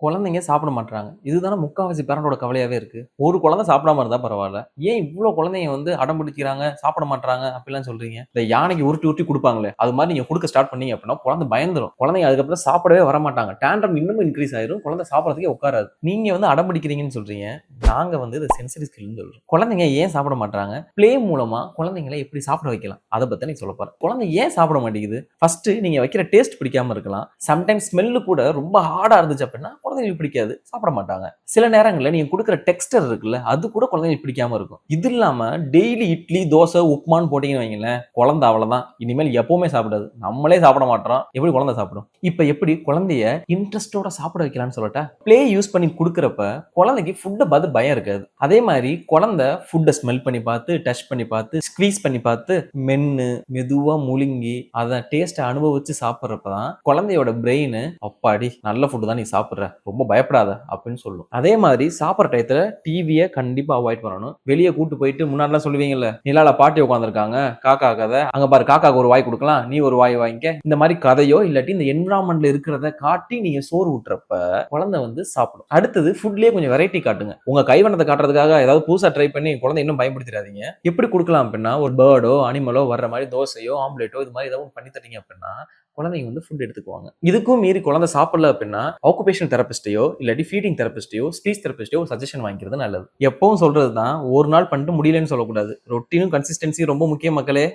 குழந்தைங்க சாப்பிட மாட்றாங்க. இதுதானே முக்காவாசி பேரண்டோட கவலையாவே இருக்கு. ஒரு குழந்தை சாப்பிடாம இருந்தா பரவால்ல. ஏன் இவ்ளோ குழந்தைங்க வந்து அடம் பிடிக்கிறாங்க, சாப்பிட மாட்றாங்க அப்படிலாம் சொல்றீங்க? இந்த யானைக்கு உருட்டி உருட்டி குடுப்பாங்களே, அது மாரி நீங்க குடுக்க ஸ்டார்ட் பண்ணீங்க அப்படின்னா, குழந்தை பயந்துரும். குழந்தைங்க அதுக்கப்புறம் சாப்பிடவே வரமாட்டாங்க. டாண்ட்ரம் இன்னமும் இன்கிரீஸ் ஆயிரும். குழந்தை சாப்பிடறதுக்கே உட்காராது. நீங்க வந்து அடம் பிடிக்கிறீங்கன்னு சொல்றீங்க. நாங்க வந்து இத சென்சரி ஸ்கில்னு சொல்றோம். குழந்தைங்க ஏன் சாப்பிட மாட்றாங்க? ப்ளே மூலமா குழந்தைங்கள எப்படி சாப்பிட வைக்கலாம்? அத பத்தி நான் சொல்ல போறேன். குழந்தை ஏன் சாப்பிட மாட்டேங்குது? ஃபர்ஸ்ட் நீங்க வைக்கிற டேஸ்ட் பிடிக்காம இருக்கலாம். சம்டைம்ஸ் ஸ்மெல் கூட ரொம்ப ஹார்டா இருந்துச்சு அப்படின்னா குழந்தைங்களுக்கு பிடிக்காது, சாப்பிட மாட்டாங்க. சில நேரங்கள்ல நீங்க கொடுக்குற டெக்ஸ்டர் இருக்குல்ல, அது கூட குழந்தைங்களுக்கு பிடிக்காம இருக்கும். இது இல்லாம டெய்லி இட்லி, தோசை, உப்புமான்னு போட்டீங்கன்னு வைங்களேன், குழந்தை அவ்வளவுதான். இனிமேல் எப்பவுமே சாப்பிடாது. நம்மளே சாப்பிட மாட்டோம். எப்படி குழந்தை சாப்பிடும்? இப்ப எப்படி குழந்தைய இன்ட்ரெஸ்டோட சாப்பிட வைக்கலாம்னு சொல்லட்டா? ப்ளே யூஸ் பண்ணி கொடுக்கறப்ப குழந்தைக்கு ஃபுட்டை பார்த்து பயம் இருக்காது. அதே மாதிரி குழந்தை ஃபுட்டை ஸ்மெல் பண்ணி பார்த்து, டச் பண்ணி பார்த்து, ஸ்குவீஸ் பண்ணி பார்த்து, மென்னு மெதுவா முழுங்கி அதை டேஸ்ட்டை அனுபவிச்சு சாப்பிட்றப்பதான் குழந்தையோட பிரெயின் அப்பாடி நல்ல ஃபுட்டு தான் நீ சாப்பிட்ற, ரொம்ப பயப்படாத அப்படின்னு சொல்லும். அதே மாதிரி சாப்பிட்ற டயத்துல டிவியை கண்டிப்பா அவாய்ட் பண்ணணும். வெளியே கூட்டு போயிட்டு முன்னாடிலாம் சொல்லுவீங்கல்ல, நிலால பாட்டி உட்காந்துருக்காங்க, காக்கா கதை, அங்க பாரு காக்காக்கு ஒரு வாய் கொடுக்கலாம், நீ ஒரு வாய் வாங்கிக்க, இந்த மாதிரி கதையோ இல்லாட்டி இந்த என்விரான்மெண்ட்ல இருக்கிறத காட்டி நீங்க சோறு ஊட்டுறப்ப குழந்தை வந்து சாப்பிடும். அடுத்தது ஃபுட்லயே கொஞ்சம் வெரைட்டி காட்டுங்க. உங்க கைவண்ணத்தை காட்டுறதுக்காக ஏதாவது புதுசா ட்ரை பண்ணி குழந்தை இன்னும் பயன்படுத்திடாதீங்க. எப்படி கொடுக்கலாம் அப்படின்னா, ஒரு பேர்டோ அனிமலோ வர்ற மாதிரி தோசையோ ஆம்லேட்டோ இது மாதிரி ஏதாவது பண்ணி தரீங்க அப்படின்னா குழந்தைங்க வந்து ஃபுட் எடுத்துக்குவாங்க. இதுக்கும் மீறி குழந்தை சாப்பிடல அப்படின்னா ஆக்குபேஷனல் தெரபிஸ்டையோ இல்லாட்டி ஃபீடிங் தெரபிஸ்டையோ ஸ்பீச் தெரபிஸ்டையோ சஜஷன் வாங்கிக்கிறது நல்லது. எப்பவும் சொல்றது தான், ஒரு நாள் பண்ணிட்டு முடியலன்னு சொல்லக்கூடாது. ரொட்டீனும் கன்சிஸ்டன்சி ரொம்ப முக்கியம் மக்களே.